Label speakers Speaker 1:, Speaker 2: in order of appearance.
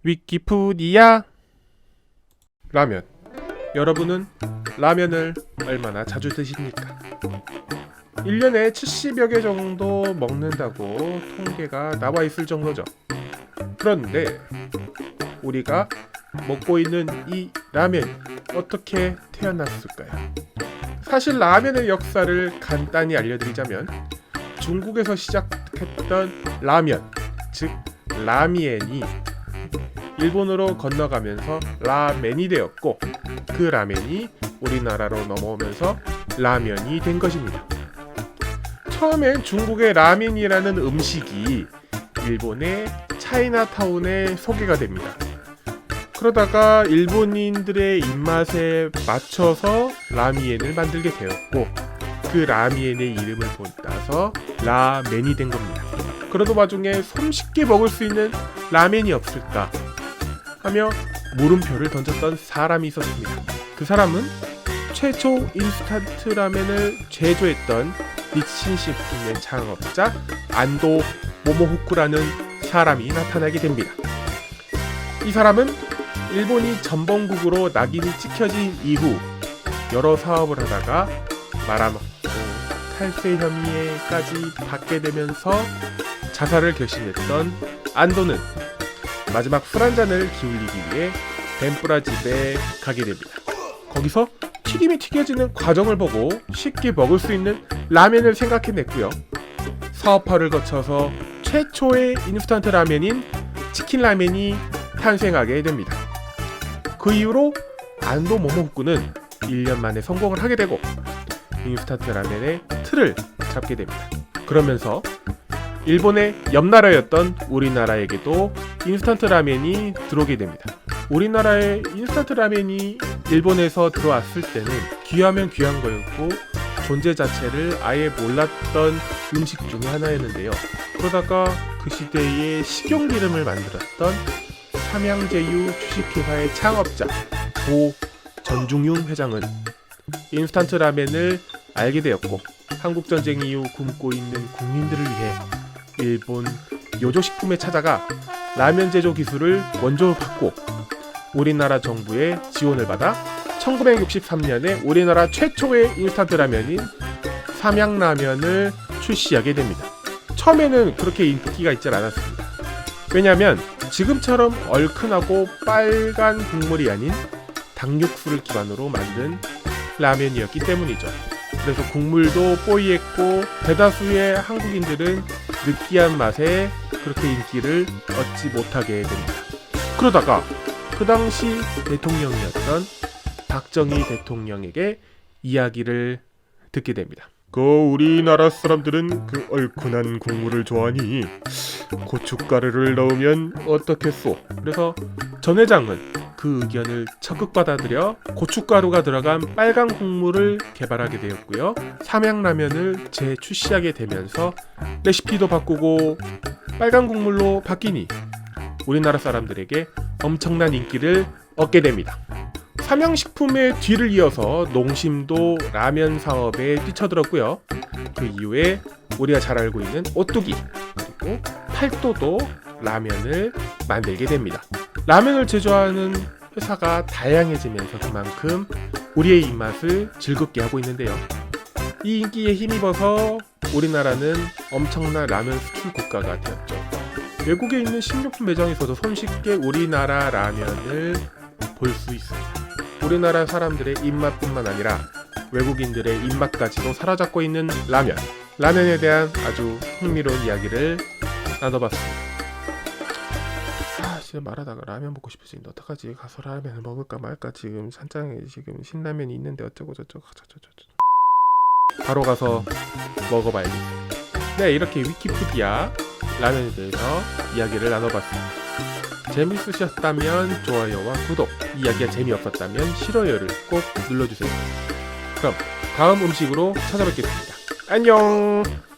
Speaker 1: 위키푸디아. 라면. 여러분은 라면을 얼마나 자주 드십니까? 1년에 70여 개 정도 먹는다고 통계가 나와 있을 정도죠. 그런데 우리가 먹고 있는 이 라면이 어떻게 태어났을까요? 사실 라면의 역사를 간단히 알려드리자면 중국에서 시작했던 라면, 즉 라미엔이 일본으로 건너가면서 라멘이 되었고, 그 라멘이 우리나라로 넘어오면서 라면이 된 것입니다. 처음엔 중국의 라멘이라는 음식이 일본의 차이나타운에 소개가 됩니다. 그러다가 일본인들의 입맛에 맞춰서 라미엔을 만들게 되었고, 그 라미엔의 이름을 따서 라멘이 된 겁니다. 그러던 와중에 손쉽게 먹을 수 있는 라멘이 없을까 하며 물음표를 던졌던 사람이 있었습니다. 그 사람은 최초 인스턴트 라멘을 제조했던 니친 식품의 창업자 안도 모모후쿠라는 사람이 나타나게 됩니다. 이 사람은 일본이 전범국으로 낙인이 찍혀진 이후 여러 사업을 하다가 말아먹고 탈세 혐의까지 받게 되면서 자살을 결심했던 안도는 마지막 술 한 잔을 기울이기 위해 덴뿌라 집에 가게 됩니다. 거기서 튀김이 튀겨지는 과정을 보고 쉽게 먹을 수 있는 라면을 생각해냈고요. 사업화를 거쳐서 최초의 인스턴트 라면인 치킨 라면이 탄생하게 됩니다. 그 이후로 안도 모모후쿠는 1년 만에 성공을 하게 되고 인스턴트 라면의 틀을 잡게 됩니다. 그러면서 일본의 옆나라였던 우리나라에게도 인스턴트 라면이 들어오게 됩니다. 우리나라의 인스턴트 라면이 일본에서 들어왔을 때는 귀하면 귀한 거였고 존재 자체를 아예 몰랐던 음식 중에 하나였는데요. 그러다가 그 시대에 식용기름을 만들었던 삼양제유 주식회사의 창업자 고 전중용 회장은 인스턴트 라면을 알게 되었고, 한국전쟁 이후 굶고 있는 국민들을 위해 일본 요조식품에 찾아가 라면 제조 기술을 원조로 받고 우리나라 정부의 지원을 받아 1963년에 우리나라 최초의 인스턴트 라면인 삼양라면을 출시하게 됩니다. 처음에는 그렇게 인기가 있지 않았습니다. 왜냐하면 지금처럼 얼큰하고 빨간 국물이 아닌 닭육수를 기반으로 만든 라면이었기 때문이죠. 그래서 국물도 뽀이했고 대다수의 한국인들은 느끼한 맛에 그렇게 인기를 얻지 못하게 됩니다. 그러다가 그 당시 대통령이었던 박정희 대통령에게 이야기를 듣게 됩니다. 우리나라 사람들은 그 얼큰한 국물을 좋아하니 고춧가루를 넣으면 어떻겠소? 그래서 전 회장은 그 의견을 적극 받아들여 고춧가루가 들어간 빨간 국물을 개발하게 되었고요. 삼양라면을 재출시하게 되면서 레시피도 바꾸고 빨간 국물로 바뀌니 우리나라 사람들에게 엄청난 인기를 얻게 됩니다. 삼양식품의 뒤를 이어서 농심도 라면 사업에 뛰쳐들었고요. 그 이후에 우리가 잘 알고 있는 오뚜기 그리고 팔도도 라면을 만들게 됩니다. 라면을 제조하는 회사가 다양해지면서 그만큼 우리의 입맛을 즐겁게 하고 있는데요. 이 인기에 힘입어서 우리나라는 엄청난 라면 수출 국가가 되었죠. 외국에 있는 식료품 매장에서도 손쉽게 우리나라 라면을 볼 수 있습니다. 우리나라 사람들의 입맛뿐만 아니라 외국인들의 입맛까지도 사로잡고 있는 라면. 라면에 대한 아주 흥미로운 이야기를 나눠봤습니다. 진짜 말하다가 라면 먹고 싶어지는데 어떡하지? 가서 라면을 먹을까 말까. 지금 산장에 지금 신라면이 있는데 어쩌고 저쩌고. 바로 가서 먹어봐야겠어요. 네, 이렇게 위키푸디아 라면에 대해서 이야기를 나눠봤습니다. 재밌으셨다면 좋아요와 구독, 이야기가 재미없었다면 싫어요를 꼭 눌러주세요. 그럼 다음 음식으로 찾아뵙겠습니다. 안녕.